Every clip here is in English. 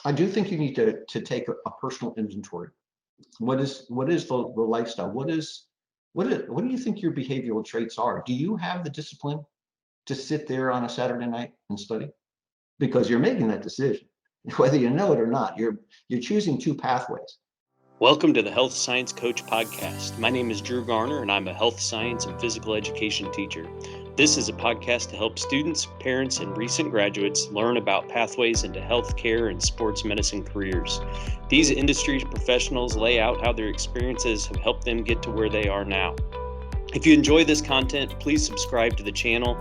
I do think you need to take a personal inventory. What is the lifestyle? What do you think your behavioral traits are? Do you have the discipline to sit there on a Saturday night and study? Because you're making that decision, whether you know it or not. You're choosing two pathways. Welcome to the Health Science Coach Podcast. My name is Drew Garner, and I'm a health science and physical education teacher. This is a podcast to help students, parents, and recent graduates learn about pathways into healthcare and sports medicine careers. These industry professionals lay out how their experiences have helped them get to where they are now. If you enjoy this content, please subscribe to the channel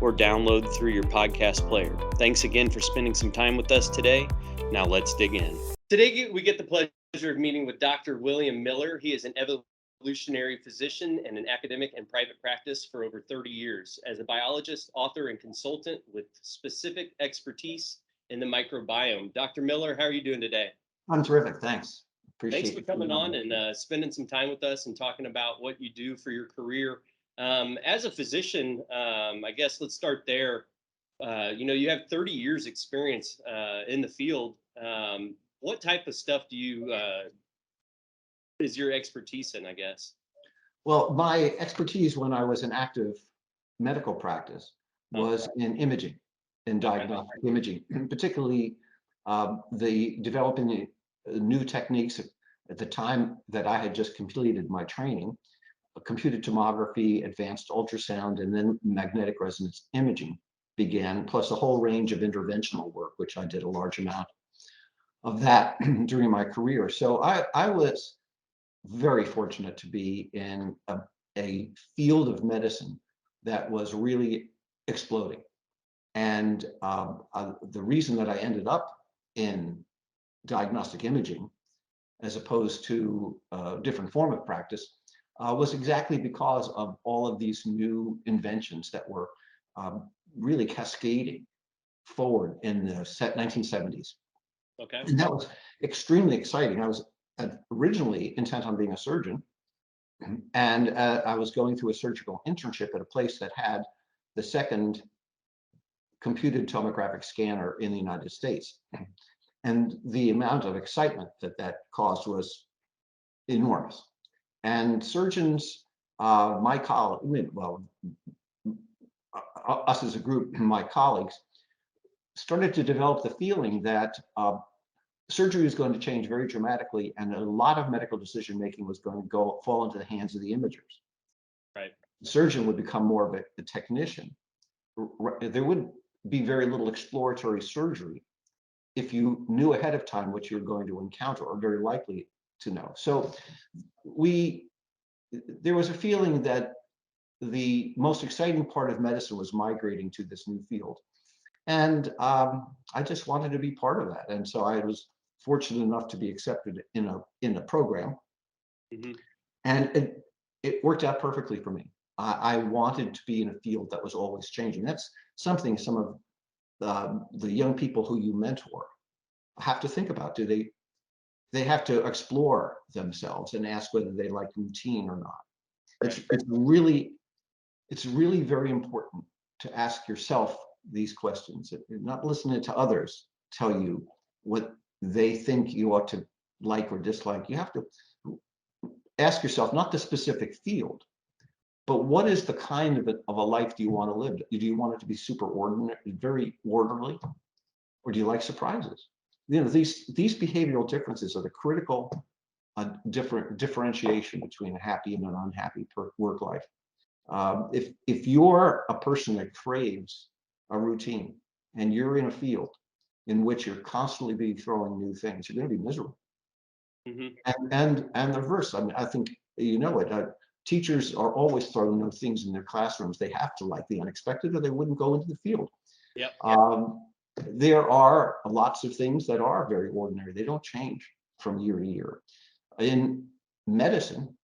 or download through your podcast player. Thanks again for spending some time with us today. Now let's dig in. Today we get the pleasure of meeting with Dr. William Miller. He is an evolutionary physician and an academic in private practice for over 30 years as a biologist, author, and consultant with specific expertise in the microbiome. Dr. Miller, how are you doing today? I'm terrific. Thanks. Thanks for coming on and spending some time with us and talking about what you do for your career. As a physician, I guess let's start there. You have 30 years experience in the field. What type of stuff do you is your expertise in, I guess? Well, my expertise when I was in active medical practice was in imaging, in diagnostic imaging, and particularly the developing the new techniques at the time that I had just completed my training, computed tomography, advanced ultrasound, and then magnetic resonance imaging began, plus a whole range of interventional work, which I did a large amount of that during my career. So I was very fortunate to be in a field of medicine that was really exploding. And the reason that I ended up in diagnostic imaging as opposed to a different form of practice was exactly because of all of these new inventions that were really cascading forward in the 1970s. Okay. And that was extremely exciting. I was originally intent on being a surgeon, and I was going through a surgical internship at a place that had the second computed tomographic scanner in the United States. And the amount of excitement that caused was enormous. And surgeons, my colleague, well, us as a group, my colleagues, started to develop the feeling that surgery was going to change very dramatically, and a lot of medical decision making was going to fall into the hands of the imagers. Right. The surgeon would become more of a technician. There would be very little exploratory surgery if you knew ahead of time what you were going to encounter, or very likely to know. So there was a feeling that the most exciting part of medicine was migrating to this new field. And I just wanted to be part of that. And so I was fortunate enough to be accepted in a program. Mm-hmm. And it worked out perfectly for me. I wanted to be in a field that was always changing. That's something some of the young people who you mentor have to think about. Do they have to explore themselves and ask whether they like routine or not. Right. It's really very important to ask yourself these questions, not listening to others tell you what they think you ought to like or dislike. You have to ask yourself, not the specific field, but what is the kind of a life do you want to live? Do you want it to be super ordinary, very orderly, or do you like surprises? These behavioral differences are the critical differentiation between a happy and an unhappy work life. If you're a person that craves a routine and you're in a field in which you're constantly being throwing new things, you're going to be miserable. Mm-hmm. And the reverse. I mean, I think teachers are always throwing new things in their classrooms. They have to like the unexpected, or they wouldn't go into the field. Yep. There are lots of things that are very ordinary. They don't change from year to year. In medicine,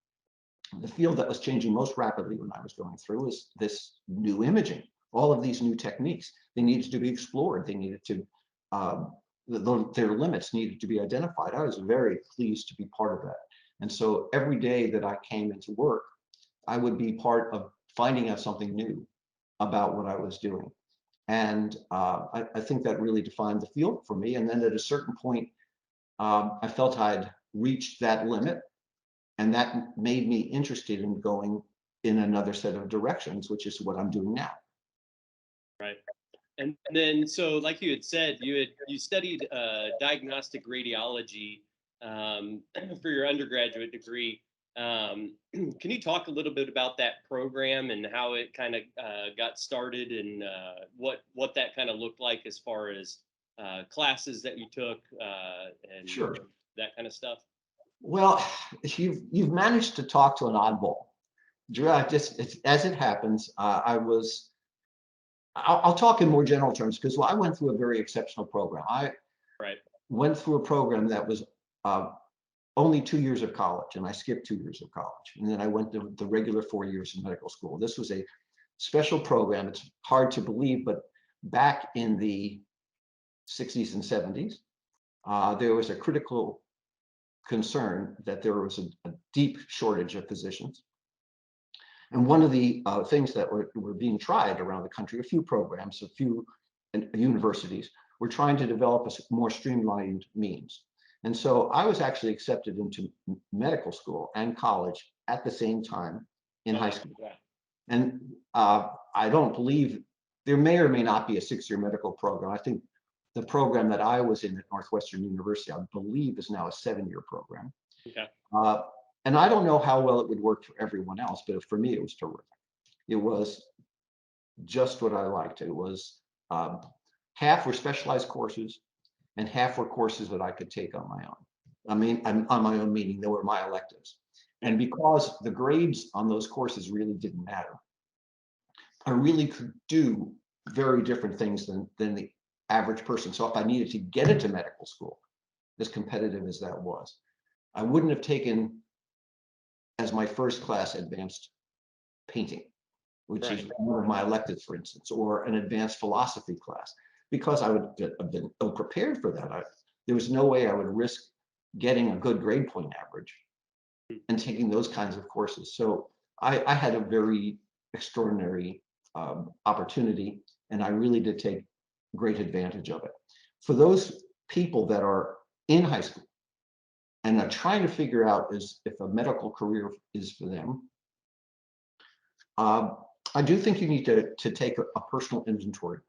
the field that was changing most rapidly when I was going through is this new imaging. All of these new techniques, they needed to be explored. They needed to, their limits needed to be identified. I was very pleased to be part of that. And so every day that I came into work, I would be part of finding out something new about what I was doing. And I think that really defined the field for me. And then at a certain point, I felt I'd reached that limit, and that made me interested in going in another set of directions, which is what I'm doing now. Right. And then, so like you had said, you studied diagnostic radiology for your undergraduate degree. Can you talk a little bit about that program and how it kind of got started, and what that kind of looked like as far as classes that you took and Sure. that kind of stuff? Well, you've managed to talk to an oddball. Drew, as it happens, I'll talk in more general terms because I went through a very exceptional program. I Right. went through a program that was only 2 years of college, and I skipped 2 years of college. And then I went to the regular 4 years of medical school. This was a special program. It's hard to believe, but back in the 60s and 70s, there was a critical concern that there was a deep shortage of physicians. And one of the things that were being tried around the country, a few programs, a few universities, were trying to develop a more streamlined means. And so I was actually accepted into medical school and college at the same time in high school. Yeah. And I don't believe there may or may not be a 6-year medical program. I think the program that I was in at Northwestern University, I believe, is now a 7-year program. Okay. And I don't know how well it would work for everyone else, but for me, it was terrific. It was just what I liked. It was half were specialized courses and half were courses that I could take on my own. I mean, on my own, meaning they were my electives. And because the grades on those courses really didn't matter, I really could do very different things than the average person. So if I needed to get into medical school, as competitive as that was, I wouldn't have taken as my first class advanced painting, which is one of my electives, for instance, or an advanced philosophy class, because I would have been ill prepared for that. There was no way I would risk getting a good grade point average and taking those kinds of courses. So I had a very extraordinary opportunity, and I really did take great advantage of it. For those people that are in high school and are trying to figure out if a medical career is for them, I do think you need to take a personal inventory.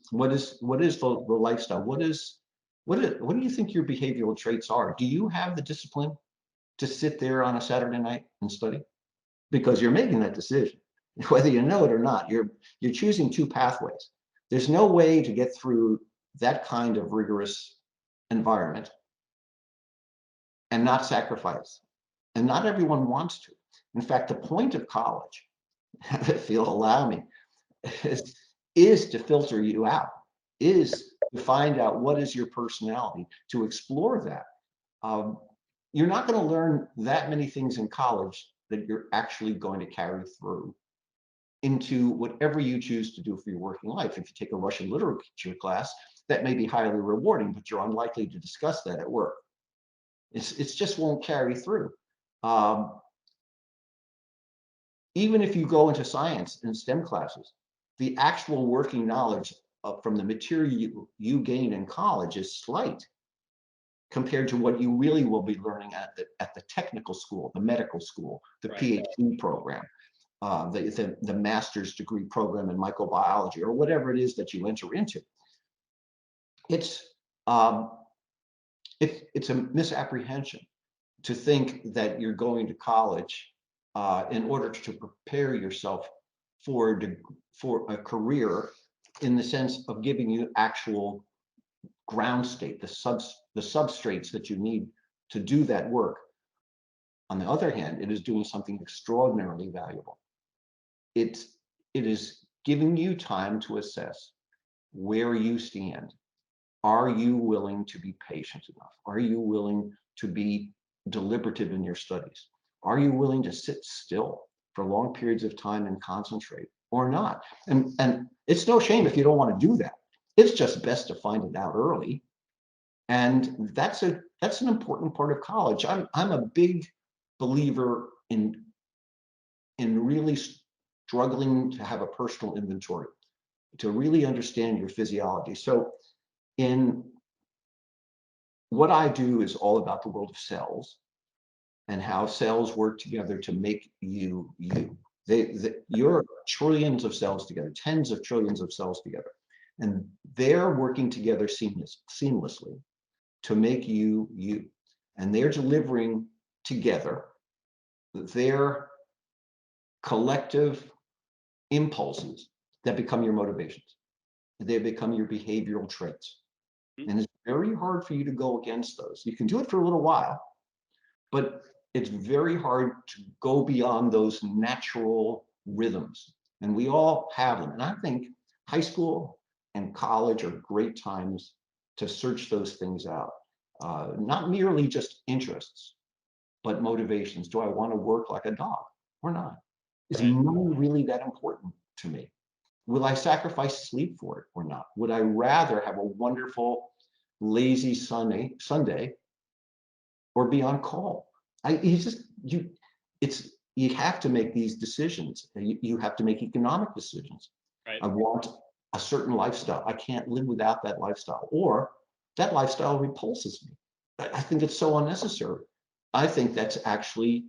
What is the lifestyle? What do you think your behavioral traits are? Do you have the discipline to sit there on a Saturday night and study? Because you're making that decision, whether you know it or not. You're choosing two pathways. There's no way to get through that kind of rigorous environment and not sacrifice. And not everyone wants to. In fact, the point of college, if you'll allow me, is to filter you out, is to find out what is your personality, to explore that. You're not going to learn that many things in college that you're actually going to carry through into whatever you choose to do for your working life. If you take a Russian literature class, that may be highly rewarding, but you're unlikely to discuss that at work. It's just won't carry through. Even if you go into science and STEM classes, the actual working knowledge from the material you gain in college is slight compared to what you really will be learning at the technical school, the medical school, the PhD program, the master's degree program in microbiology, or whatever it is that you enter into. It's a misapprehension to think that you're going to college in order to prepare yourself for a career, in the sense of giving you actual ground state, the substrates that you need to do that work. On the other hand, it is doing something extraordinarily valuable. It is giving you time to assess where you stand. Are you willing to be patient enough? Are you willing to be deliberative in your studies? Are you willing to sit still for long periods of time and concentrate, or not? And it's no shame if you don't want to do that. It's just best to find it out early. And that's an important part of college. I'm a big believer in really struggling to have a personal inventory. to really understand your physiology. So in what I do is all about the world of cells and how cells work together to make you, you. You're trillions of cells together, tens of trillions of cells together, and they're working together seamlessly to make you, you. And they're delivering together their collective impulses that become your motivations. They become your behavioral traits. And it's very hard for you to go against those. You can do it for a little while, but it's very hard to go beyond those natural rhythms. And we all have them. And I think high school and college are great times to search those things out. Not merely just interests, but motivations. Do I want to work like a dog or not? Is money really that important to me? Will I sacrifice sleep for it or not? Would I rather have a wonderful, lazy Sunday or be on call? You have to make these decisions. You have to make economic decisions. Right. I want a certain lifestyle. I can't live without that lifestyle, or that lifestyle repulses me. I think it's so unnecessary. I think that's actually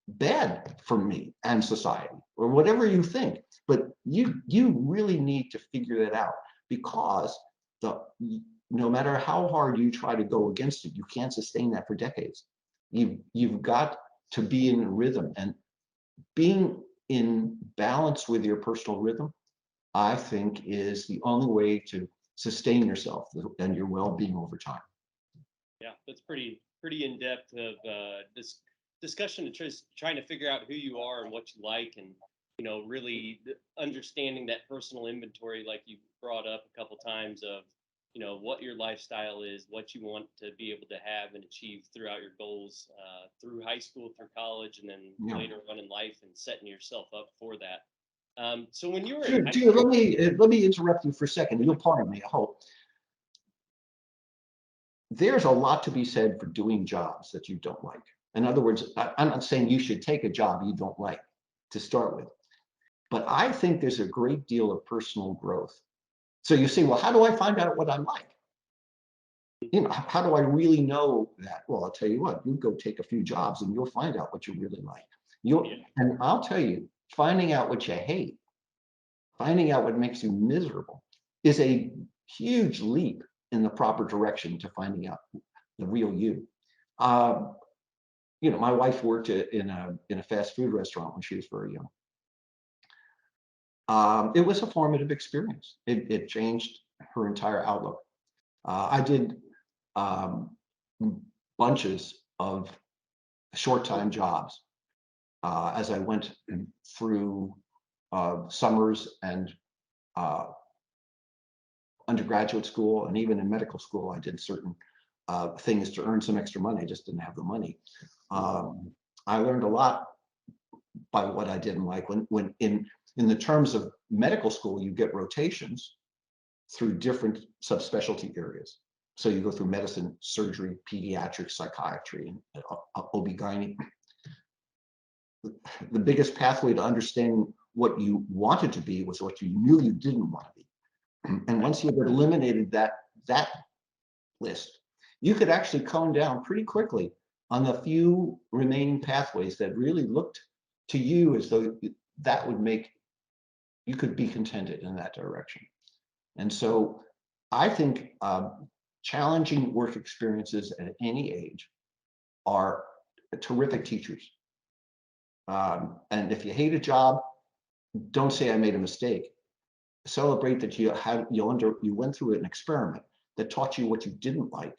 bad for me and society, or whatever you think. But you really need to figure that out, because no matter how hard you try to go against it, you can't sustain that for decades. You've got to be in rhythm, and being in balance with your personal rhythm, I think, is the only way to sustain yourself and your well-being over time. Yeah, that's pretty in depth of this discussion of trying to figure out who you are and what you like, and really understanding that personal inventory, like you brought up a couple times, of what your lifestyle is, what you want to be able to have and achieve throughout your goals, through high school, through college, and then later on in life, and setting yourself up for that. So when you were in high school, let me interrupt you for a second. You'll pardon me, I hope. There's a lot to be said for doing jobs that you don't like. In other words, I'm not saying you should take a job you don't like to start with, but I think there's a great deal of personal growth. So you say, well, how do I find out what I'm like? How do I really know that? Well, I'll tell you what, you go take a few jobs and you'll find out what you really like. And I'll tell you, finding out what you hate, finding out what makes you miserable, is a huge leap in the proper direction to finding out the real you. My wife worked in a fast food restaurant when she was very young. It was a formative experience. It changed her entire outlook. I did bunches of short-time jobs as I went through summers and undergraduate school, and even in medical school. I did certain things to earn some extra money. I just didn't have the money. I learned a lot by what I didn't like. When in the terms of medical school, you get rotations through different subspecialty areas. So you go through medicine, surgery, pediatrics, psychiatry, and OB-GYN. The biggest pathway to understanding what you wanted to be was what you knew you didn't want to be. And once you had eliminated that list, you could actually come down pretty quickly on the few remaining pathways that really looked to you as though that would make you could be contented in that direction. And so I think challenging work experiences at any age are terrific teachers. And if you hate a job, don't say I made a mistake. Celebrate that you went through an experiment that taught you what you didn't like.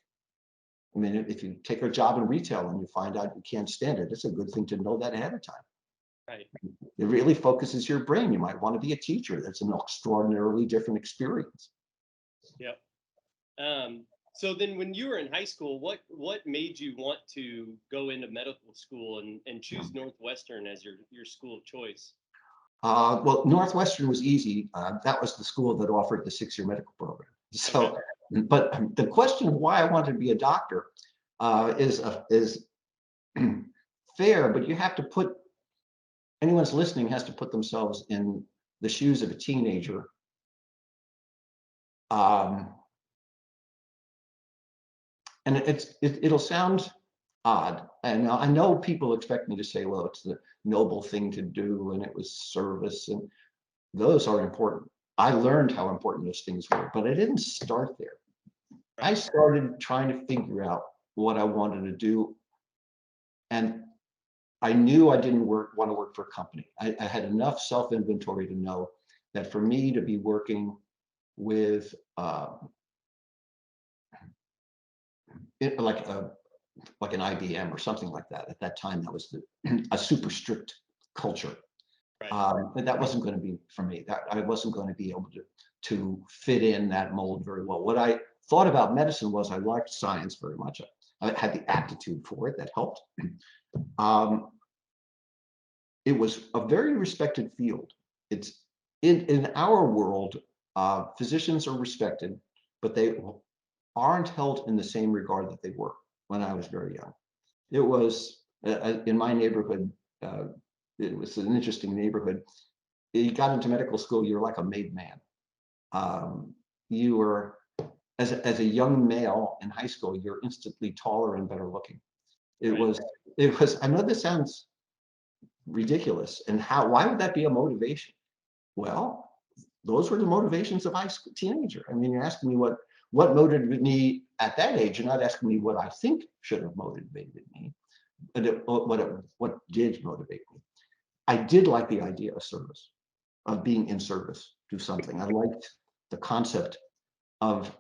I mean, if you take a job in retail and you find out you can't stand it, it's a good thing to know that ahead of time. Right. It really focuses your brain. You might want to be a teacher. That's an extraordinarily different experience. Yep. So then when you were in high school, what made you want to go into medical school and choose Northwestern as your school of choice? Well, Northwestern was easy. That was the school that offered the 6-year medical program. So, okay. But the question of why I wanted to be a doctor is fair, but you have to anyone's listening has to put themselves in the shoes of a teenager, um, and it'll sound odd, and I know people expect me to say, well, it's the noble thing to do, and it was service, and those are important. I learned how important those things were, but I didn't start there. I started trying to figure out what I wanted to do, and I knew I didn't want to work for a company. I had enough self-inventory to know that for me to be working with like an IBM or something like that. At that time, that was a super strict culture. But that wasn't going to be for me. That I wasn't going to be able to fit in that mold very well. What I thought about medicine was I liked science very much. I had the aptitude for it. That helped. It was a very respected field. It's in our world, physicians are respected, but they aren't held in the same regard that they were when I was very young. It was in my neighborhood. It was an interesting neighborhood. You got into medical school, you're like a made man. You were, as a young male in high school, you're instantly taller and better looking. It was. I know this sounds ridiculous, and why would that be a motivation? Well, those were the motivations of high school teenager. I mean, you're asking me what motivated me at that age. You're not asking me what I think should have motivated me, but what did motivate me. I did like the idea of service, of being in service to something. I liked the concept of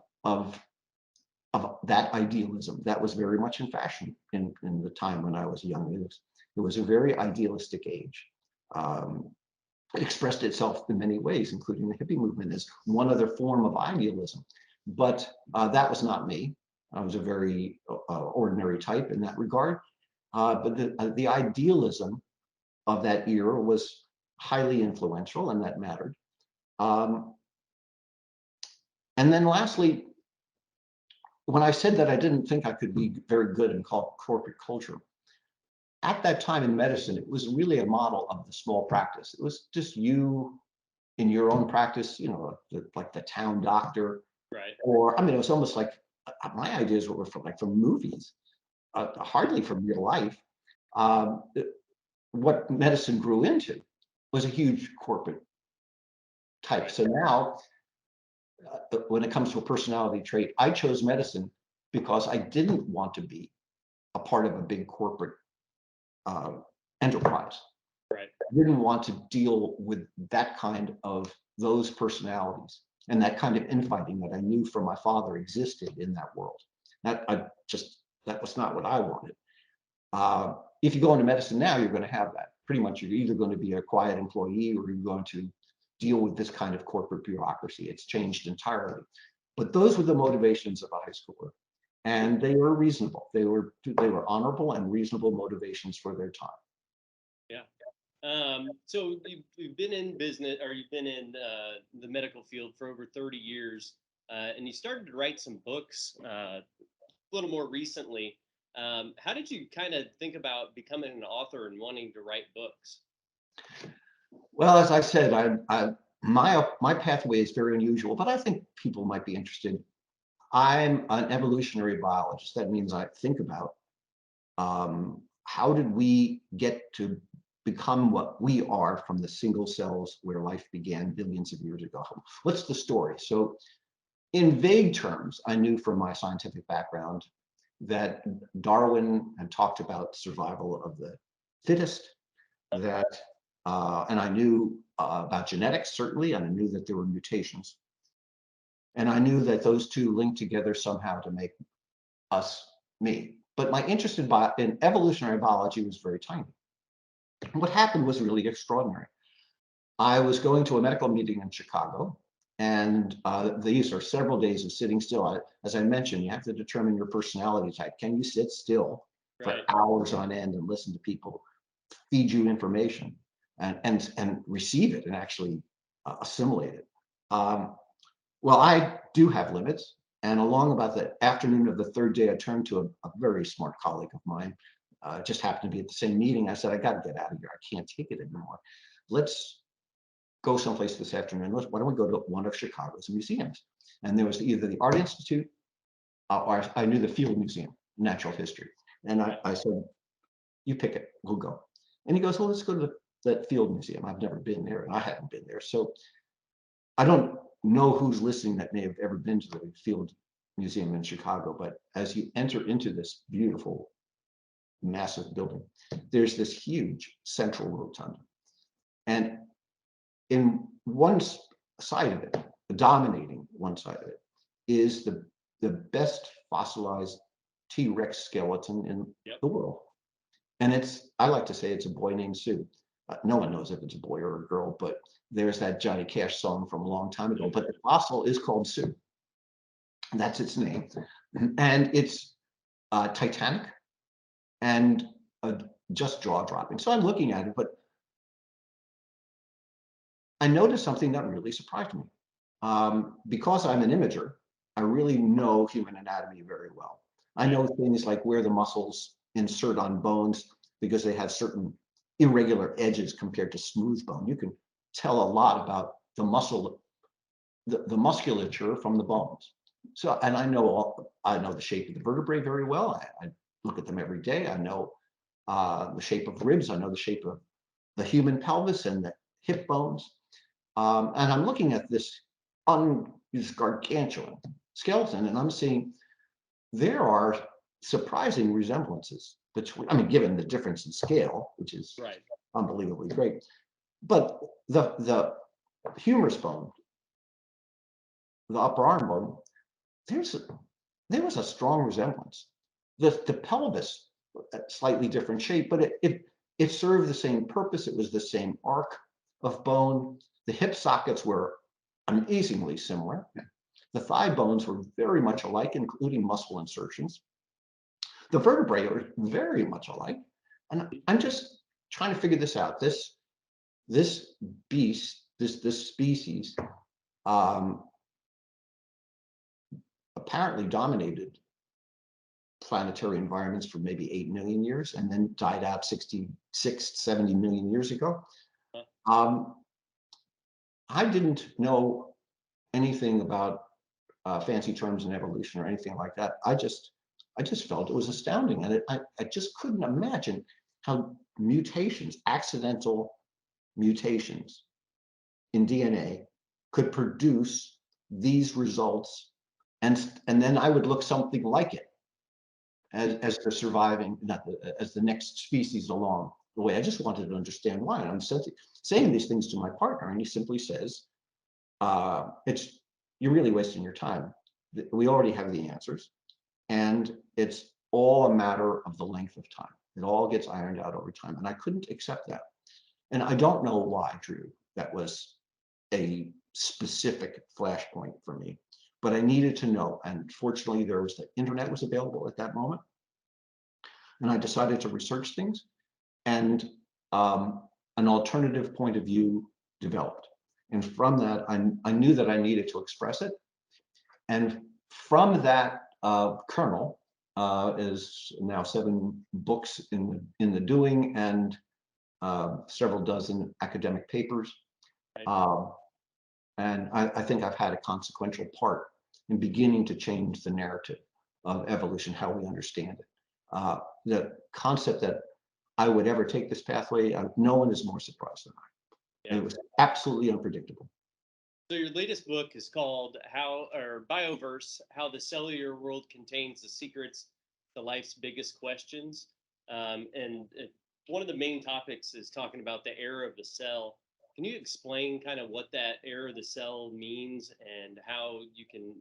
that idealism that was very much in fashion in the time when I was young. It was a very idealistic age. It expressed itself in many ways, including the hippie movement as one other form of idealism. But that was not me. I was a very ordinary type in that regard. But the idealism of that era was highly influential, and that mattered. And then lastly, when I said that I didn't think I could be very good in corporate culture, at that time in medicine, it was really a model of the small practice. It was just you in your own practice, like the town doctor. Right. Or, I mean, it was almost like my ideas were from movies, hardly from real life. What medicine grew into was a huge corporate type. So now, when it comes to a personality trait, I chose medicine because I didn't want to be a part of a big corporate enterprise. Right. I didn't want to deal with that kind of those personalities and that kind of infighting that I knew from my father existed in that world. That was not what I wanted. If you go into medicine now, you're going to have that. Pretty much, you're either going to be a quiet employee or you're going to deal with this kind of corporate bureaucracy. It's changed entirely. But those were the motivations of a high schooler, and they were reasonable. They were honorable and reasonable motivations for their time. Yeah. So you've been in business, or you've been in the medical field for over 30 years, and you started to write some books a little more recently. How did you kind of think about becoming an author and wanting to write books? Well, as I said, my pathway is very unusual, but I think people might be interested. I'm an evolutionary biologist. That means I think about how did we get to become what we are from the single cells where life began billions of years ago. What's the story? So in vague terms, I knew from my scientific background that Darwin had talked about survival of the fittest, that and I knew about genetics, certainly, and I knew that there were mutations. And I knew that those two linked together somehow to make us me. But my interest in evolutionary biology was very tiny. What happened was really extraordinary. I was going to a medical meeting in Chicago, and these are several days of sitting still. As I mentioned, you have to determine your personality type. Can you sit still for hours on end and listen to people feed you information and receive it and actually assimilate it? Well, I do have limits. And along about the afternoon of the third day, I turned to a very smart colleague of mine, just happened to be at the same meeting. I said, I got to get out of here. I can't take it anymore. Let's go someplace this afternoon. Why don't we go to one of Chicago's museums? And there was either the Art Institute or I knew the Field Museum, Natural History. And I said, you pick it, we'll go. And he goes, well, let's go to that Field Museum. I've never been there, and I haven't been there. So I don't know who's listening that may have ever been to the Field Museum in Chicago, but as you enter into this beautiful, massive building, there's this huge central rotunda. And in one side of it, dominating one side of it, is the best fossilized T-Rex skeleton in the world. And I like to say it's a boy named Sue. No one knows if it's a boy or a girl, but there's that Johnny Cash song from a long time ago. But the fossil is called Sue. That's its name. And it's titanic and just jaw-dropping. So I'm looking at it, but I noticed something that really surprised me. Because I'm an imager, I really know human anatomy very well. I know things like where the muscles insert on bones because they have certain irregular edges compared to smooth bone. You can tell a lot about the musculature from the bones. So, and I know the shape of the vertebrae very well. I look at them every day. I know the shape of ribs. I know the shape of the human pelvis and the hip bones. And I'm looking at this gargantuan skeleton, and I'm seeing there are surprising resemblances between, I mean, given the difference in scale, which is unbelievably great, but the humerus bone, the upper arm bone, there was a strong resemblance. The pelvis, a slightly different shape, but it served the same purpose. It was the same arc of bone. The hip sockets were amazingly similar. The thigh bones were very much alike, including muscle insertions. The vertebrae are very much alike. And I'm just trying to figure this out. This species apparently dominated planetary environments for maybe 8 million years and then died out 66, 70 million years ago. I didn't know anything about fancy terms in evolution or anything like that. I just felt it was astounding, and I just couldn't imagine how accidental mutations in DNA could produce these results, and then I would look something like it as the surviving, as the next species along the way. I just wanted to understand why. And I'm saying these things to my partner, and he simply says, you're really wasting your time. We already have the answers, and it's all a matter of the length of time. It all gets ironed out over time, and I couldn't accept that. And I don't know why, Drew, that was a specific flashpoint for me, but I needed to know. And fortunately, the internet was available at that moment, and I decided to research things, and an alternative point of view developed. And from that, I knew that I needed to express it. And from that kernel is now 7 books in the doing and several dozen academic papers. And I think I've had a consequential part in beginning to change the narrative of evolution, how we understand it. The concept that I would ever take this pathway, no one is more surprised than I. And it was absolutely unpredictable. So your latest book is called Bioverse, How the Cellular World Contains the Secrets to Life's Biggest Questions. And one of the main topics is talking about the era of the cell. Can you explain kind of what that era of the cell means and how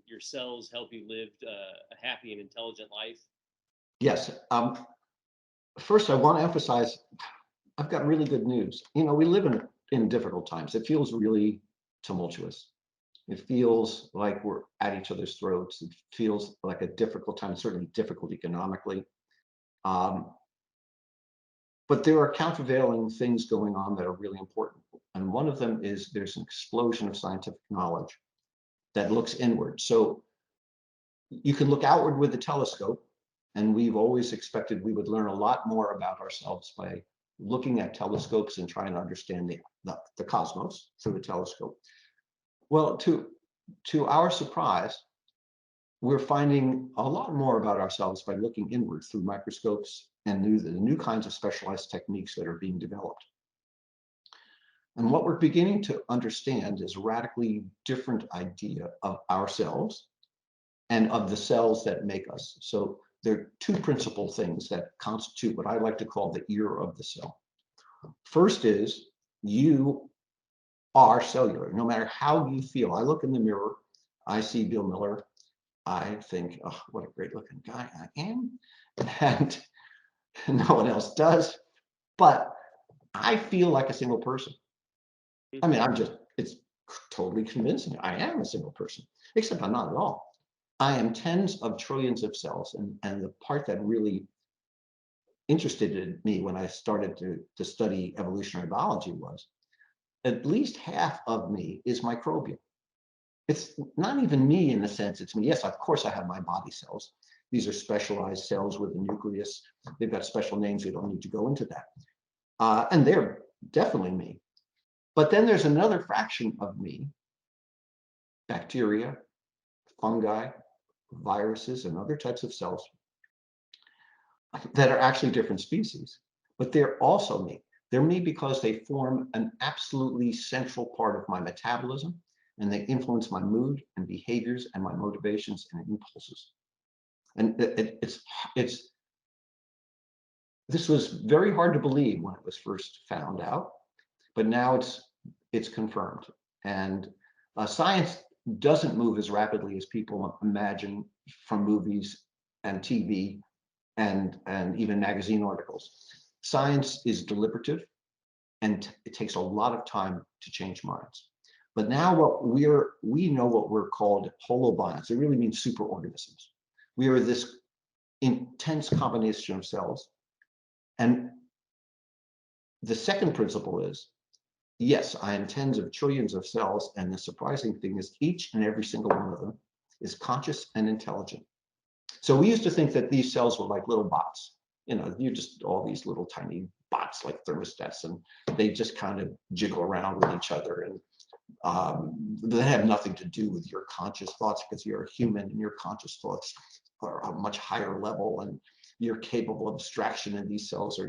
your cells help you live a happy and intelligent life? Yes. First, I want to emphasize, I've got really good news. We live in difficult times. It feels really tumultuous. It feels like we're at each other's throats. It feels like a difficult time, certainly difficult economically. But there are countervailing things going on that are really important. And one of them is there's an explosion of scientific knowledge that looks inward. So you can look outward with the telescope, and we've always expected we would learn a lot more about ourselves by looking at telescopes and trying to understand the cosmos through a telescope. Well, to our surprise, we're finding a lot more about ourselves by looking inward through microscopes and the new kinds of specialized techniques that are being developed. And what we're beginning to understand is a radically different idea of ourselves and of the cells that make us. So there are two principal things that constitute what I like to call the ear of the cell. First is you are cellular, no matter how you feel. I look in the mirror, I see Bill Miller, I think, oh, what a great looking guy I am. And no one else does, but I feel like a single person. I mean, it's totally convincing. I am a single person, except I'm not at all. I am tens of trillions of cells. And the part that really interested me when I started to study evolutionary biology was at least half of me is microbial. It's not even me in the sense it's me. Yes, of course I have my body cells. These are specialized cells with a nucleus. They've got special names. We don't need to go into that. And they're definitely me. But then there's another fraction of me, bacteria, fungi, viruses, and other types of cells that are actually different species, but they're also me. They're me because they form an absolutely central part of my metabolism, and they influence my mood and behaviors and my motivations and impulses. And this was very hard to believe when it was first found out, but now it's confirmed. And science doesn't move as rapidly as people imagine from movies and TV and even magazine articles. Science is deliberative, and it takes a lot of time to change minds. But now we know what we're called holobionts. It really means superorganisms. We are this intense combination of cells. And the second principle is, yes, I am tens of trillions of cells, and the surprising thing is each and every single one of them is conscious and intelligent. So we used to think that these cells were like little bots. You know, you're just all these little tiny bots like thermostats, and they just kind of jiggle around with each other, and they have nothing to do with your conscious thoughts, because you're a human and your conscious thoughts are a much higher level, and you're capable of abstraction, and these cells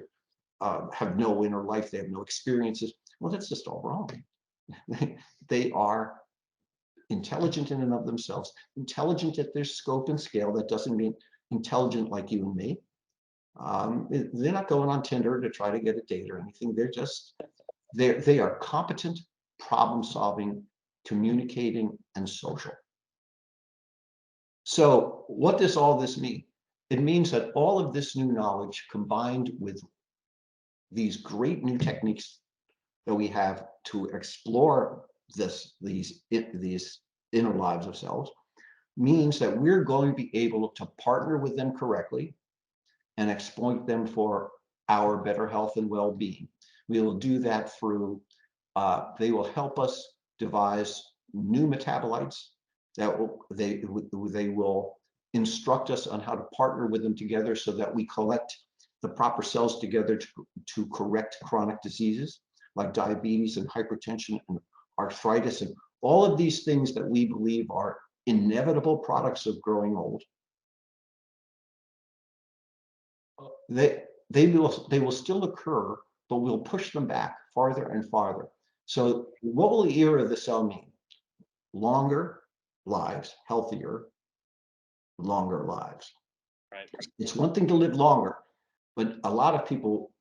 have no inner life, they have no experiences. Well, that's just all wrong. They are intelligent in and of themselves, intelligent at their scope and scale. That doesn't mean intelligent like you and me. They're not going on Tinder to try to get a date or anything. They are competent, problem solving, communicating, and social. So what does all this mean? It means that all of this new knowledge combined with these great new techniques that we have to explore these inner lives of cells means that we're going to be able to partner with them correctly and exploit them for our better health and well-being. We will do that through, they will help us devise new metabolites that they will instruct us on how to partner with them together so that we collect the proper cells together to correct chronic diseases like diabetes and hypertension and arthritis and all of these things that we believe are inevitable products of growing old. They will still occur, but we'll push them back farther and farther. So what will the era of the cell mean? Longer lives, healthier, longer lives. Right. It's one thing to live longer, but a lot of people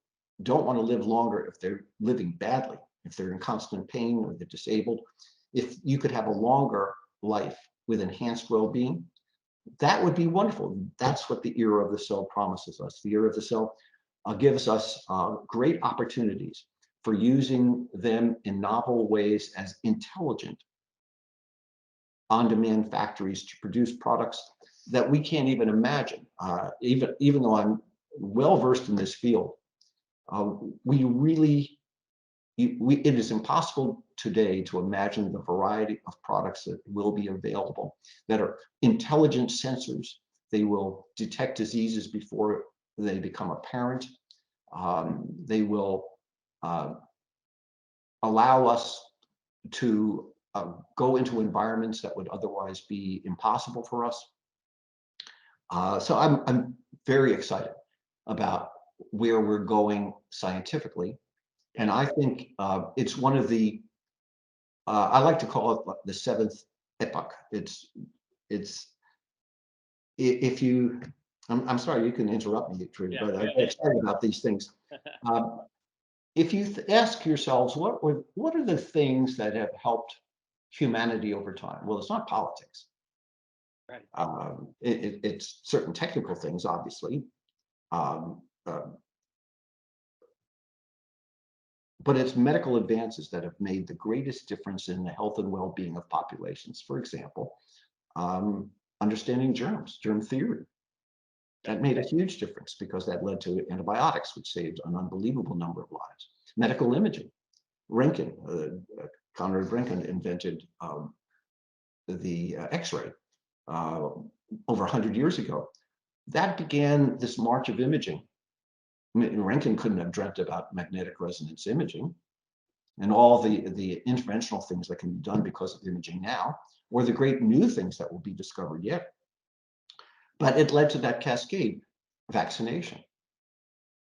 don't want to live longer if they're living badly, if they're in constant pain or they're disabled. If you could have a longer life with enhanced well-being, that would be wonderful. That's what the era of the cell promises us. The era of the cell gives us great opportunities for using them in novel ways as intelligent on-demand factories to produce products that we can't even imagine. Even though I'm well-versed in this field, it is impossible today to imagine the variety of products that will be available that are intelligent sensors. They will detect diseases before they become apparent. They will allow us to go into environments that would otherwise be impossible for us. So I'm very excited about where we're going scientifically. And I think it's one of the, I like to call it the seventh epoch. If you, I'm sorry, you can interrupt me, Trudy, but I'm excited about these things. If you ask yourselves, what are the things that have helped humanity over time? Well, it's not politics. Right. It's certain technical things, obviously. But it's medical advances that have made the greatest difference in the health and well-being of populations. For example, understanding germs, germ theory. That made a huge difference because that led to antibiotics, which saved an unbelievable number of lives. Medical imaging. Roentgen, Conrad Roentgen invented the X-ray over 100 years ago. That began this march of imaging. I mean, Roentgen couldn't have dreamt about magnetic resonance imaging and all the interventional things that can be done because of imaging now, or the great new things that will be discovered yet. But it led to that cascade: vaccination.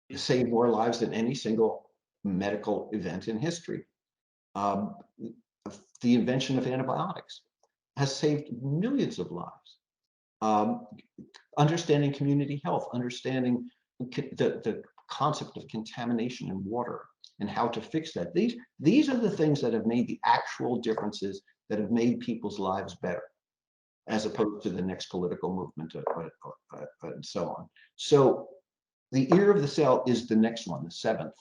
It saved more lives than any single medical event in history. The invention of antibiotics has saved millions of lives. Understanding community health, understanding the concept of contamination in water and how to fix that. These are the things that have made the actual differences that have made people's lives better, as opposed to the next political movement and so on. So the ear of the cell is the next one, the seventh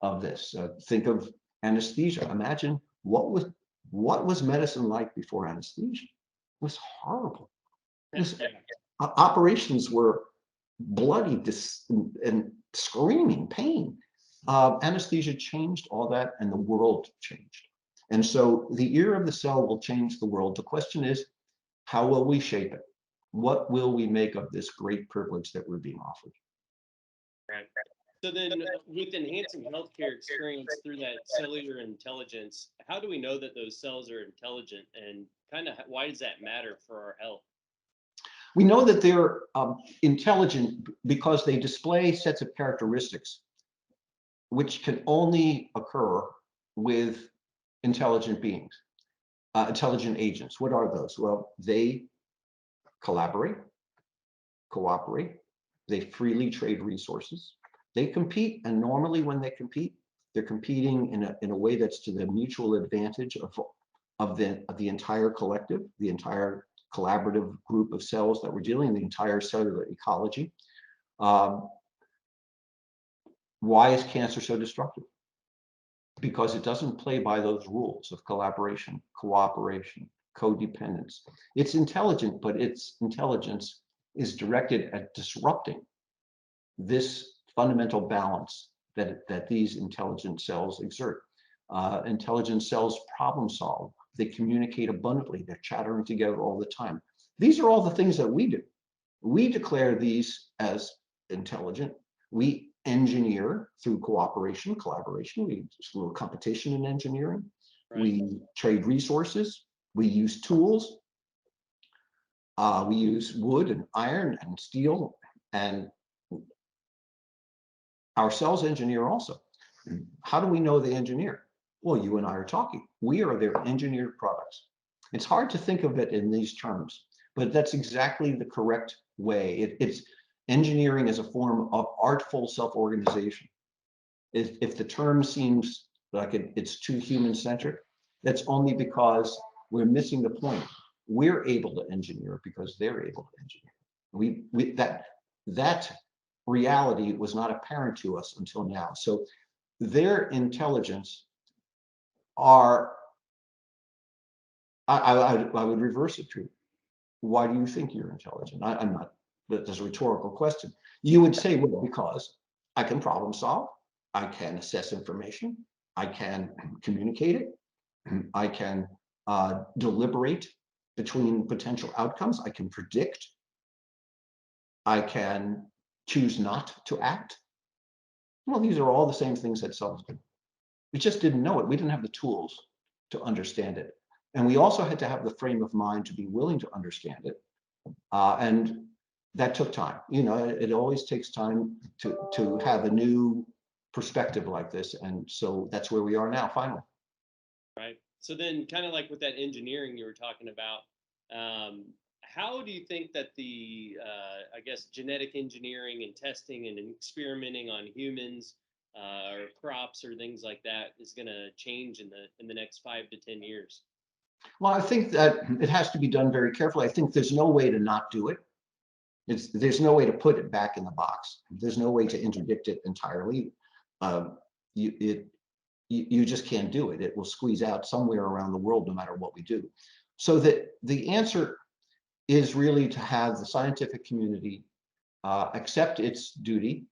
of this. Think of anesthesia. Imagine what was medicine like before anesthesia? It was horrible. Operations were bloody and screaming pain. Anesthesia changed all that, and the world changed. And so the ear of the cell will change the world. The question is, how will we shape it? What will we make of this great privilege that we're being offered? Right. So then, with enhancing healthcare experience through that cellular intelligence, how do we know that those cells are intelligent, and kind of why does that matter for our health? We know that they're intelligent because they display sets of characteristics which can only occur with intelligent beings, intelligent agents. What are those? Well, they collaborate, cooperate, they freely trade resources, they compete, and normally when they compete, they're competing in a way that's to the mutual advantage of the entire collective, the entire collaborative group of cells that we're dealing, the entire cellular ecology. Why is cancer so destructive? Because it doesn't play by those rules of collaboration, cooperation, codependence. It's intelligent, but its intelligence is directed at disrupting this fundamental balance that these intelligent cells exert. Intelligent cells problem solve. They communicate abundantly. They're chattering together all the time. These are all the things that we do. We declare these as intelligent. We engineer through cooperation, collaboration. We do a little competition in engineering. Right. We trade resources. We use tools. We use wood and iron and steel, and our cells engineer also. How do we know they engineer? Well, you and I are talking. We are their engineered products. It's hard to think of it in these terms, but that's exactly the correct way. It's engineering as a form of artful self-organization. If the term seems like it's too human-centric, that's only because we're missing the point. We're able to engineer because they're able to engineer. That reality was not apparent to us until now. So their intelligence are, I would reverse it to, why do you think you're intelligent? I'm not, that's a rhetorical question. You would say, well, because I can problem solve, I can assess information, I can communicate it, I can deliberate between potential outcomes, I can predict, I can choose not to act. Well, these are all the same things that cells do. We just didn't know it. We didn't have the tools to understand it. And we also had to have the frame of mind to be willing to understand it. And that took time. You know, it always takes time to have a new perspective like this. And so that's where we are now, finally. Right. So then, kind of like with that engineering you were talking about, how do you think that the, I guess, genetic engineering and testing and experimenting on humans or crops or things like that is going to change in the next 5 to 10 years? Well, I think that it has to be done very carefully. I think there's no way to not do it. There's no way to put it back in the box. There's no way to interdict it entirely. You just can't do it. It will squeeze out somewhere around the world no matter what we do. So that the answer is really to have the scientific community accept its duty,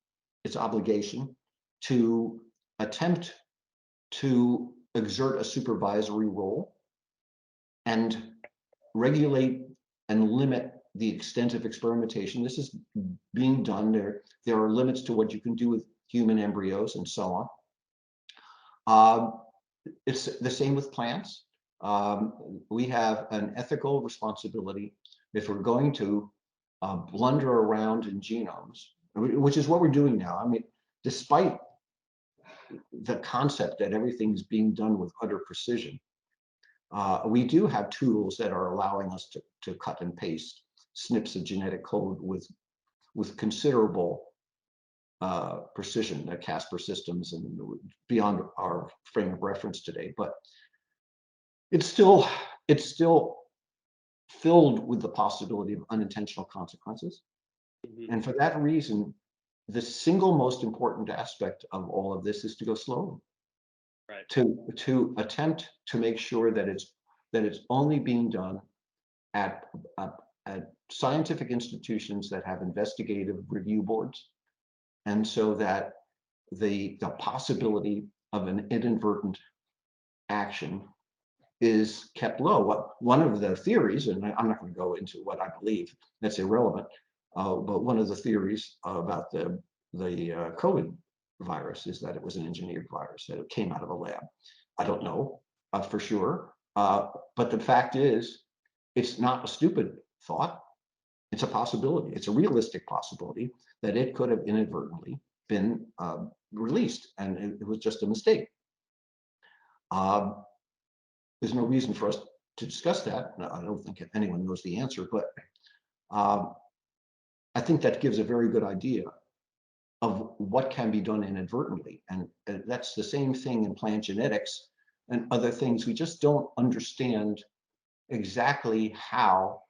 its obligation to attempt to exert a supervisory role and regulate and limit the extent of experimentation. This is being done. There are limits to what you can do with human embryos and so on. It's the same with plants. We have an ethical responsibility if we're going to blunder around in genomes, which is what we're doing now. I mean, despite the concept that everything is being done with utter precision, we do have tools that are allowing us to cut and paste snips of genetic code with considerable precision, Casper systems, and beyond our frame of reference today. But it's still filled with the possibility of unintentional consequences. Mm-hmm. And for that reason, the single most important aspect of all of this is to go slowly. Right. To attempt to make sure that it's only being done at scientific institutions that have investigative review boards, and so that the possibility of an inadvertent action is kept low. One of the theories, and I'm not going to go into what I believe, that's irrelevant, but one of the theories about the COVID virus is that it was an engineered virus, that it came out of a lab. I don't know for sure, but the fact is, it's not a stupid thought. It's a possibility. It's a realistic possibility that it could have inadvertently been released, and it was just a mistake. There's no reason for us to discuss that. I don't think anyone knows the answer, but I think that gives a very good idea of what can be done inadvertently. And that's the same thing in plant genetics and other things. We just don't understand exactly how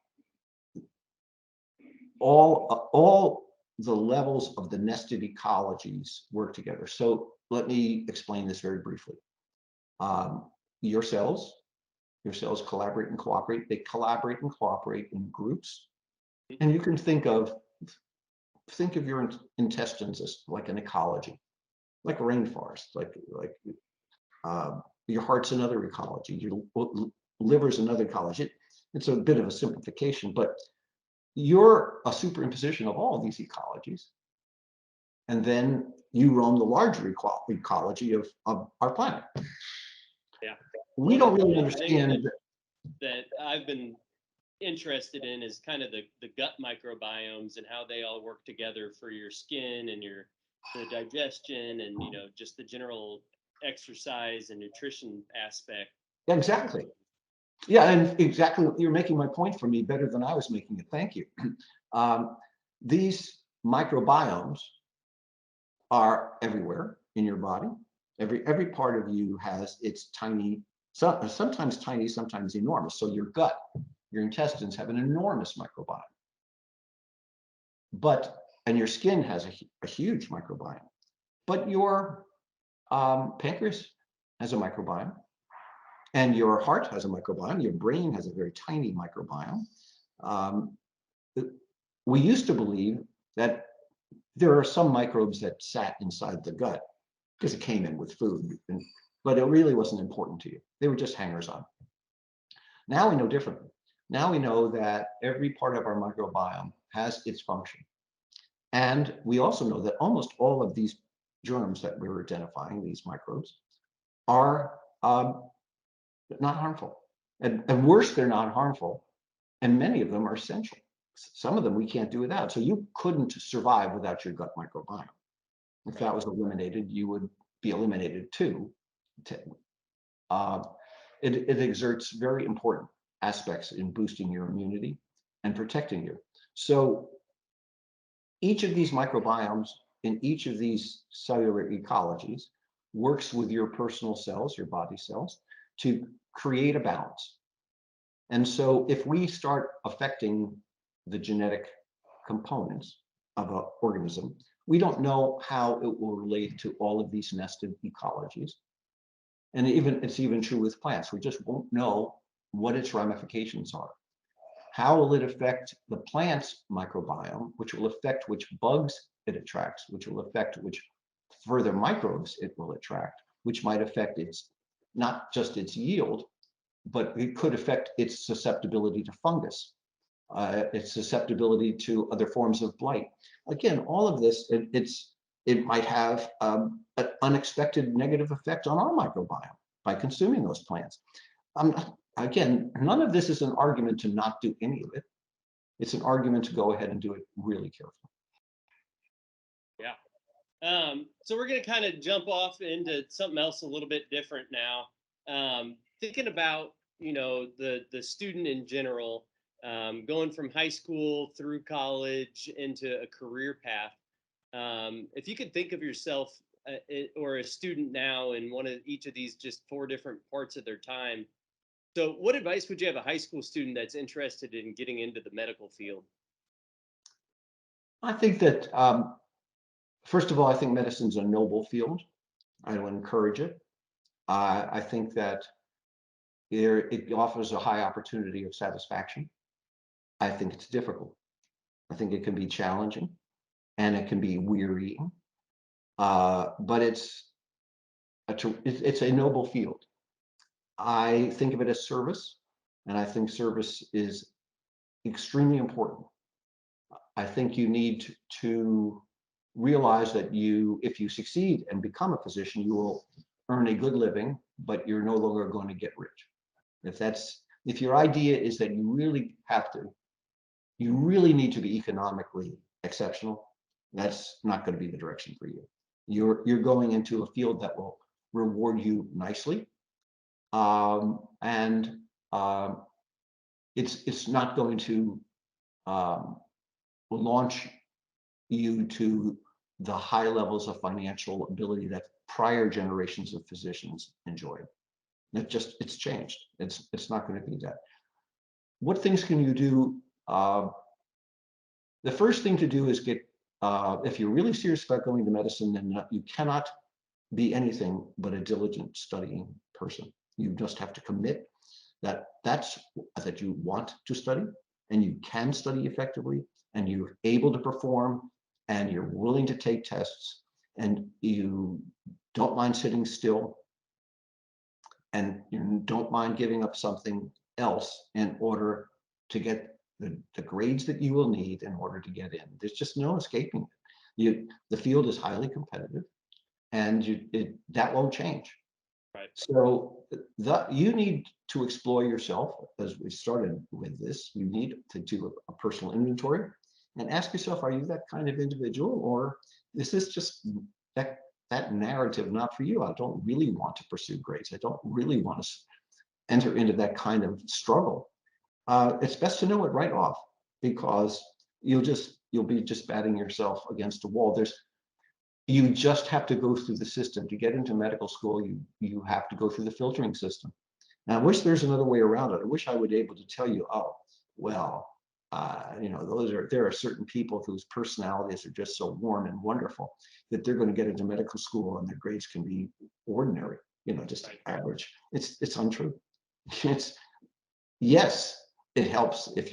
all the levels of the nested ecologies work together. So let me explain this very briefly. Your cells collaborate and cooperate. They collaborate and cooperate in groups. And you can think of your intestines as like an ecology, like a rainforest, like your heart's another ecology, your liver's another ecology. It's a bit of a simplification, but you're a superimposition of all of these ecologies. And then you roam the larger ecology of our planet. Yeah. We don't really understand that I've been interested in is kind of the gut microbiomes and how they all work together for your skin and the digestion and just the general exercise and nutrition aspect. Exactly. Yeah, and exactly, you're making my point for me better than I was making it. Thank you. These microbiomes are everywhere in your body. Every part of you has its tiny, sometimes tiny, sometimes enormous. So your gut, your intestines have an enormous microbiome. And your skin has a huge microbiome. But your pancreas has a microbiome. And your heart has a microbiome. Your brain has a very tiny microbiome. We used to believe that there are some microbes that sat inside the gut because it came in with food, but it really wasn't important to you. They were just hangers-on. Now we know differently. Now we know that every part of our microbiome has its function. And we also know that almost all of these germs that we're identifying, these microbes, are not harmful. And worse, they're not harmful. And many of them are essential. Some of them we can't do without. So you couldn't survive without your gut microbiome. If that was eliminated, you would be eliminated too. Uh, it exerts very important aspects in boosting your immunity and protecting you. So each of these microbiomes in each of these cellular ecologies works with your personal cells, your body cells, to create a balance. And so if we start affecting the genetic components of an organism, we don't know how it will relate to all of these nested ecologies. And it's even true with plants. We just won't know what its ramifications are. How will it affect the plant's microbiome, which will affect which bugs it attracts, which will affect which further microbes it will attract, which might affect its, not just its yield, but it could affect its susceptibility to fungus, its susceptibility to other forms of blight. Again, all of this, it might have an unexpected negative effect on our microbiome by consuming those plants. Again, none of this is an argument to not do any of it. It's an argument to go ahead and do it really carefully. Yeah. So we're going to kind of jump off into something else a little bit different now. Thinking about, the student in general, going from high school through college into a career path. If you could think of yourself or a student now in each of these just 4 different parts of their time. So what advice would you have a high school student that's interested in getting into the medical field? I think that, first of all, I think medicine's a noble field. I would encourage it. I think that it offers a high opportunity of satisfaction. I think it's difficult. I think it can be challenging and it can be wearying, but it's a noble field. I think of it as service, and I think service is extremely important. I think you need to realize that if you succeed and become a physician, you will earn a good living, but you're no longer going to get rich. If your idea is that you really need to be economically exceptional, that's not going to be the direction for you. You're going into a field that will reward you nicely, and it's not going to launch you to the high levels of financial ability that prior generations of physicians enjoyed. It's changed. It's not going to be that. What things can you do? The first thing to do is if you're really serious about going to medicine, then you cannot be anything but a diligent studying person. You just have to commit that you want to study, and you can study effectively, and you're able to perform, and you're willing to take tests, and you don't mind sitting still, and you don't mind giving up something else in order to get the grades that you will need in order to get in. There's just no escaping it. The field is highly competitive, and that won't change. Right. So you need to explore yourself. As we started with this, you need to do a personal inventory and ask yourself, are you that kind of individual, or is this just that narrative not for you? I don't really want to pursue grades. I don't really want to enter into that kind of struggle. It's best to know it right off, because you'll be just batting yourself against a wall. You just have to go through the system. To get into medical school, you have to go through the filtering system. And I wish there's another way around it. I wish I would be able to tell you, oh, well, there are certain people whose personalities are just so warm and wonderful that they're going to get into medical school and their grades can be ordinary, just average. It's untrue. Yes, it helps if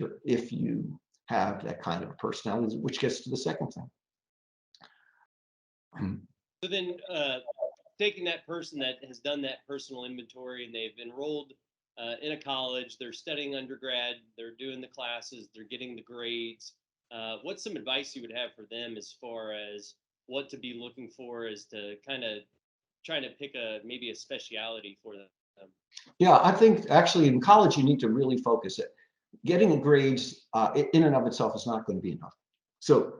you have that kind of a personality, which gets to the second thing. So then, taking that person that has done that personal inventory and they've enrolled in a college, they're studying undergrad, they're doing the classes, they're getting the grades. What's some advice you would have for them as far as what to be looking for as to kind of trying to pick maybe a speciality for them? Yeah, I think actually in college you need to really focus it. Getting grades in and of itself is not going to be enough. So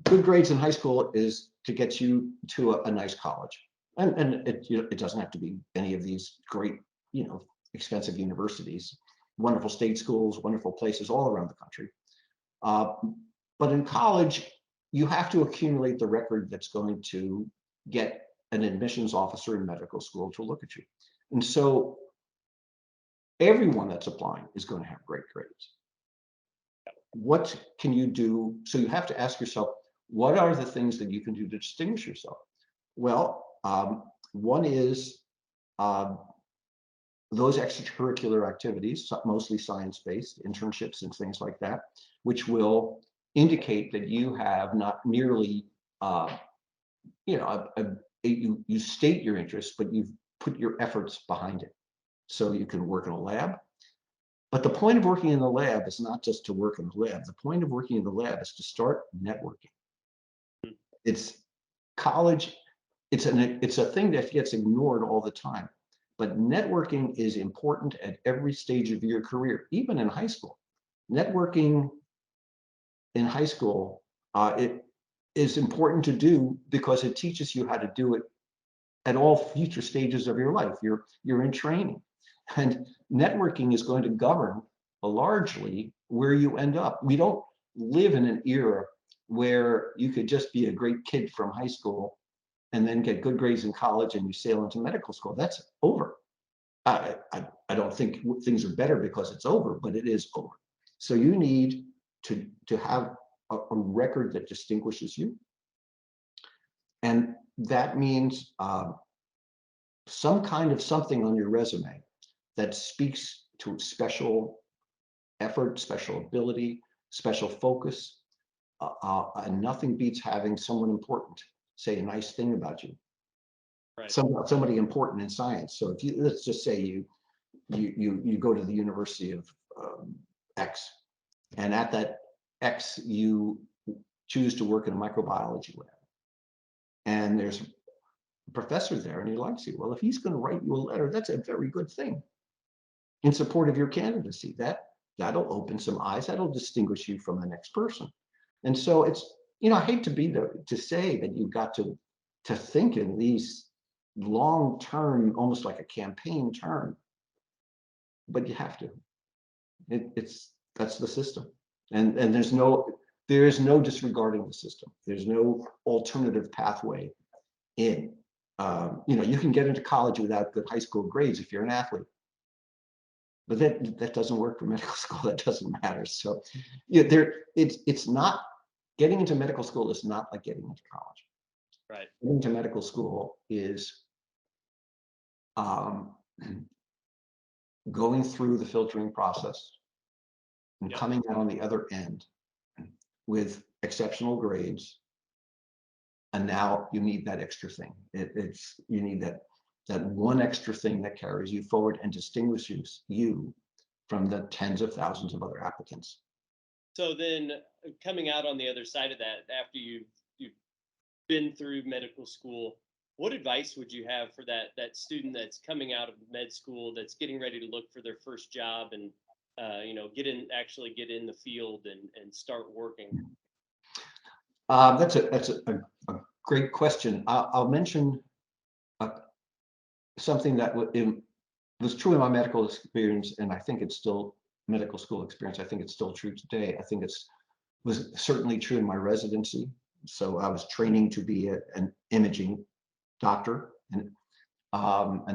good grades in high school is to get you to a nice college, and it, you know, it doesn't have to be any of these great, you know, expensive universities. Wonderful state schools, wonderful places all around the country. Uh, but in college, you have to accumulate the record that's going to get an admissions officer in medical school to look at you. And so everyone that's applying is going to have great grades. What can you do? So you have to ask yourself, what are the things that you can do to distinguish yourself? Well, one is um, those extracurricular activities, mostly science-based internships and things like that, which will indicate that you have not merely, you know, you state your interests, but you've put your efforts behind it. So you can work in a lab. But the point of working in the lab is not just to work in the lab. The point of working in the lab is to start networking. It's college. It's a thing that gets ignored all the time. But networking is important at every stage of your career, even in high school. Networking in high school, it is important to do because it teaches you how to do it at all future stages of your life. You're in training, and networking is going to govern largely where you end up. We don't live in an era where you could just be a great kid from high school and then get good grades in college and you sail into medical school. That's over. I don't think things are better because it's over, but it is over. So you need to have a record that distinguishes you, and that means some kind of something on your resume that speaks to special effort, special ability, special focus, and nothing beats having someone important say a nice thing about you. Right. Somebody important in science. So if you, let's just say you go to the University of X, and at that X you choose to work in a microbiology lab, and there's a professor there and he likes you. Well, if he's going to write you a letter, that's a very good thing in support of your candidacy. That'll open some eyes. That'll distinguish you from the next person. And so it's, you know, I hate to say that you've got to think in these long term, almost like a campaign term, but you have to. That's the system, and there is no disregarding the system. There's no alternative pathway in. You know, you can get into college without good high school grades if you're an athlete, but that doesn't work for medical school. That doesn't matter. So, yeah, it's not, getting into medical school is not like getting into college. Right. Getting into medical school is going through the filtering process and coming out on the other end with exceptional grades. And now you need that extra thing. You need that one extra thing that carries you forward and distinguishes you from the tens of thousands of other applicants. So then, coming out on the other side of that, after you've been through medical school, what advice would you have for that student that's coming out of med school, that's getting ready to look for their first job and you know, get in the field and start working? That's a great question. I'll mention something that was true in my medical experience, and I think it's still medical school experience. I think it's still true today. I think was certainly true in my residency. So I was training to be an imaging doctor, and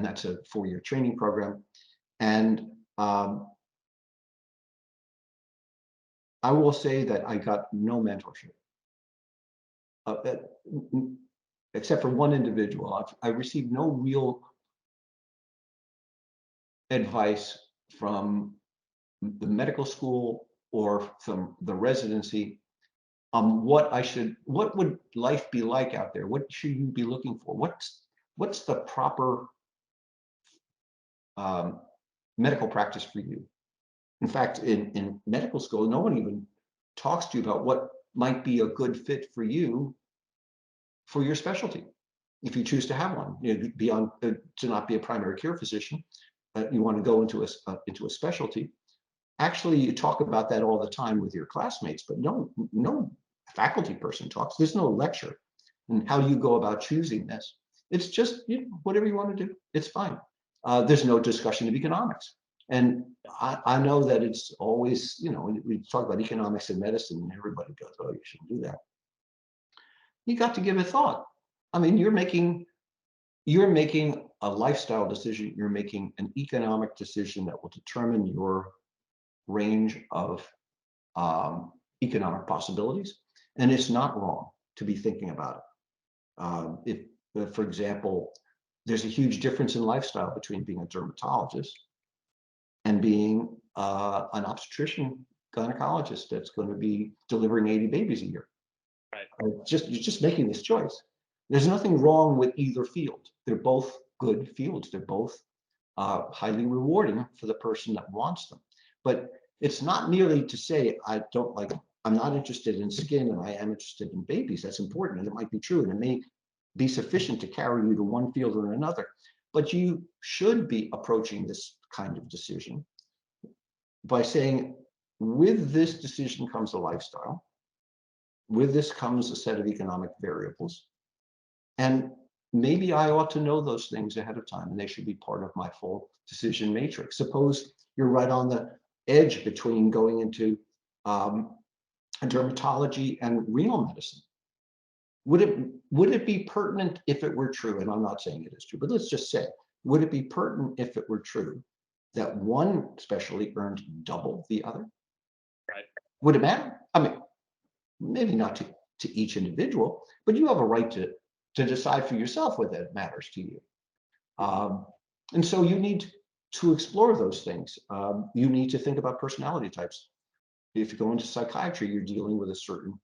that's a 4-year training program. And I will say that I got no mentorship, except for one individual. I received no real advice from the medical school or from the residency on what would life be like out there? What should you be looking for? What's the proper medical practice for you? In fact, in medical school, no one even talks to you about what might be a good fit for you for your specialty, if you choose to have one. Beyond to not be a primary care physician, you want to go into a specialty. Actually, you talk about that all the time with your classmates, but no faculty person talks. There's no lecture. And how do you go about choosing this? It's just whatever you want to do. It's fine. There's no discussion of economics. And I know that it's always, we talk about economics in medicine and everybody goes, oh, you shouldn't do that. You got to give it thought. I mean, you're making a lifestyle decision. You're making an economic decision that will determine your range of economic possibilities. And it's not wrong to be thinking about it. If, for example, there's a huge difference in lifestyle between being a dermatologist and being an obstetrician gynecologist that's going to be delivering 80 babies a year. Right. You're just making this choice. There's nothing wrong with either field. They're both good fields. They're both highly rewarding for the person that wants them. But it's not merely to say, I'm not interested in skin and I am interested in babies. That's important, and it might be true, and it may be sufficient to carry you to one field or another. But you should be approaching this kind of decision by saying, with this decision comes a lifestyle. With this comes a set of economic variables. And maybe I ought to know those things ahead of time, and they should be part of my full decision matrix. Suppose you're right on the edge between going into dermatology and renal medicine. Would it be pertinent if it were true, and I'm not saying it is true, but let's just say, would it be pertinent if it were true that one specialty earned double the other? Right. Would it matter? I mean, maybe not to each individual, but you have a right to decide for yourself whether that matters to you. And so you need to explore those things. You need to think about personality types. If you go into psychiatry, you're dealing with a certain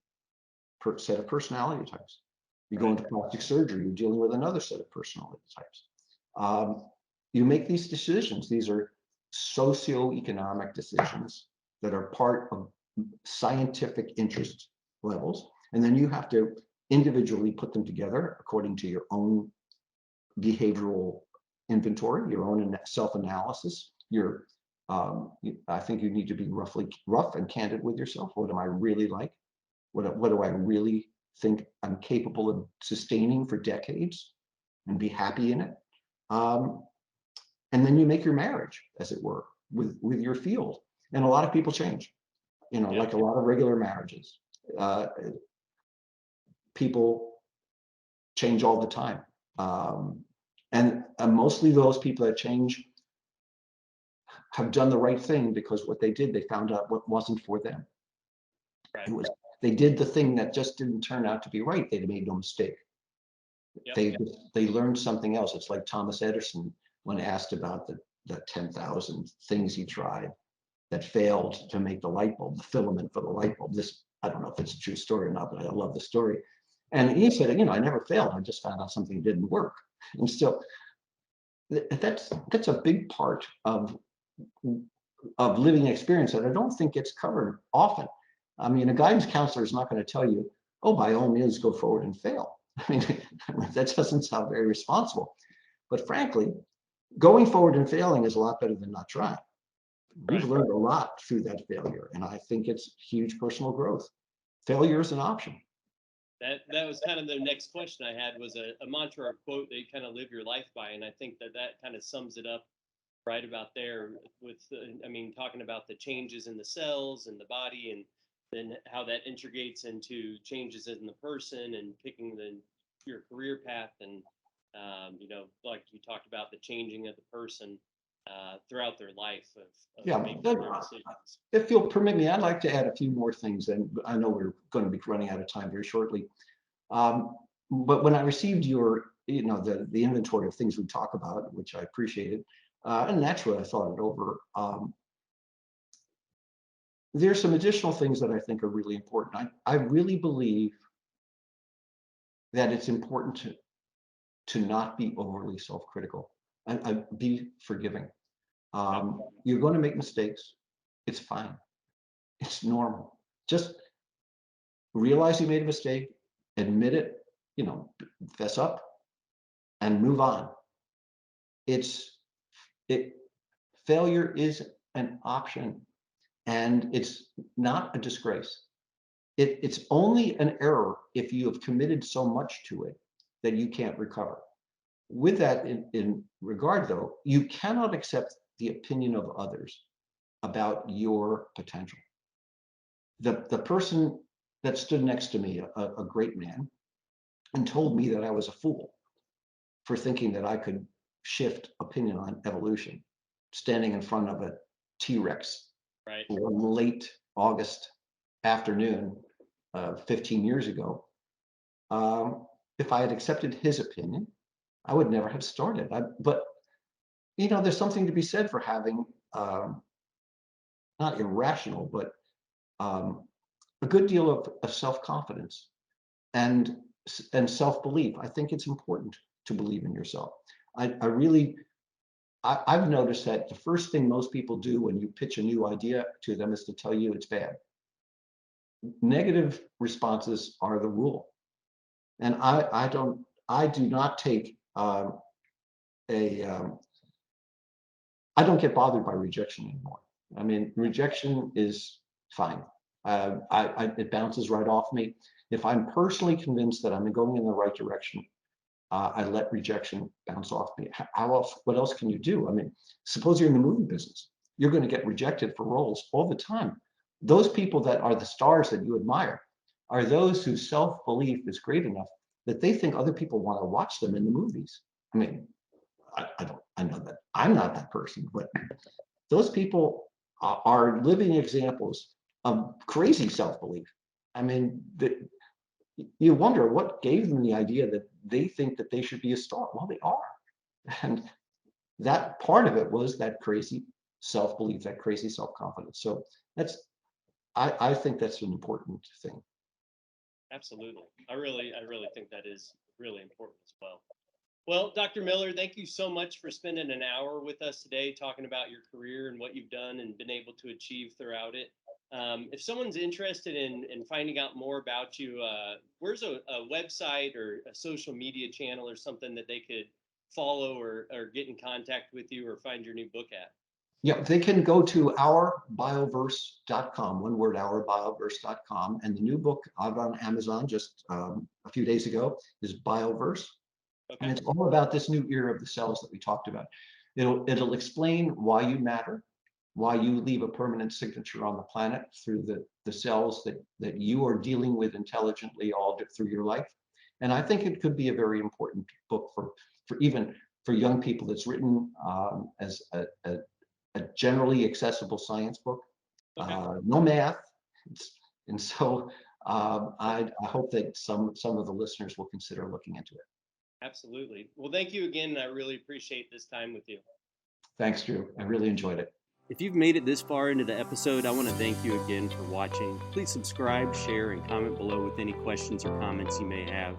set of personality types. You go into plastic surgery, you're dealing with another set of personality types. You make these decisions. These are socioeconomic decisions that are part of scientific interest levels. And then you have to individually put them together according to your own behavioral inventory, your own self-analysis. I think you need to be rough and candid with yourself. What am I really like? What do I really think I'm capable of sustaining for decades and be happy in it? And then you make your marriage, as it were, with your field. And a lot of people change, like a lot of regular marriages. People change all the time. And mostly those people that change have done the right thing, because what they did, they found out what wasn't for them. Right. They did the thing that just didn't turn out to be right. They made no mistake. Yep. They learned something else. It's like Thomas Edison, when asked about the 10,000 things he tried that failed to make the light bulb, the filament for the light bulb. I don't know if it's a true story or not, but I love the story. And he said, I never failed. I just found out something didn't work. And so that's a big part of living experience that I don't think gets covered often. I mean, a guidance counselor is not going to tell you, oh, by all means, go forward and fail. I mean, that doesn't sound very responsible. But frankly, going forward and failing is a lot better than not trying. We've learned a lot through that failure, and I think it's huge personal growth. Failure is an option. That was kind of the next question I had, was a mantra or quote that you kind of live your life by, and I think that kind of sums it up right about there with, talking about the changes in the cells and the body, and then how that integrates into changes in the person and picking your career path, and like you talked about, the changing of the person throughout their life of making their decisions. If you'll permit me, I'd like to add a few more things, and I know we're going to be running out of time very shortly. But when I received your, the inventory of things we talk about, which I appreciated, and naturally I thought it over. There's some additional things that I think are really important. I really believe that it's important to not be overly self-critical and be forgiving. You're going to make mistakes. It's fine. It's normal. Just realize you made a mistake, admit it, fess up and move on. Failure is an option, and it's not a disgrace. It's only an error if you have committed so much to it that you can't recover. With that in regard, though, you cannot accept the opinion of others about your potential. The person that stood next to me, a great man, and told me that I was a fool for thinking that I could shift opinion on evolution, standing in front of a T-Rex Right. one late August afternoon 15 years ago. If I had accepted his opinion, I would never have started. But there's something to be said for having not irrational, but a good deal of self-confidence and self-belief. I think it's important to believe in yourself. I've noticed that the first thing most people do when you pitch a new idea to them is to tell you it's bad. Negative responses are the rule. And I do not take I don't get bothered by rejection anymore. I mean, rejection is fine. It bounces right off me. If I'm personally convinced that I'm going in the right direction, I let rejection bounce off me. How else? What else can you do? I mean, suppose you're in the movie business. You're going to get rejected for roles all the time. Those people that are the stars that you admire are those whose self-belief is great enough that they think other people want to watch them in the movies. I mean, I know that I'm not that person, but those people are living examples of crazy self-belief. I mean, you wonder what gave them the idea that they think that they should be a star. Well, they are. And that part of it was that crazy self-belief, that crazy self-confidence. So I think that's an important thing. Absolutely. I really think that is really important as well. Well, Dr. Miller, thank you so much for spending an hour with us today talking about your career and what you've done and been able to achieve throughout it. If someone's interested in finding out more about you, where's a website or a social media channel or something that they could follow or get in contact with you or find your new book at? Yeah, they can go to ourbioverse.com, one word, ourbioverse.com. And the new book out on Amazon just a few days ago is Bioverse. Okay. And it's all about this new era of the cells that we talked about. It'll explain why you matter, why you leave a permanent signature on the planet through the cells that you are dealing with intelligently all through your life. And I think it could be a very important book for even for young people. It's written as a generally accessible science book, Okay. no math. And so I hope that some of the listeners will consider looking into it. Absolutely. Well, thank you again. I really appreciate this time with you. Thanks, Drew. I really enjoyed it. If you've made it this far into the episode, I want to thank you again for watching. Please subscribe, share, and comment below with any questions or comments you may have.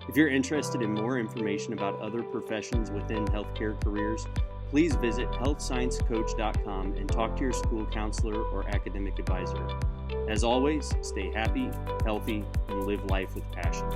If you're interested in more information about other professions within healthcare careers, please visit healthsciencecoach.com and talk to your school counselor or academic advisor. As always, stay happy, healthy, and live life with passion.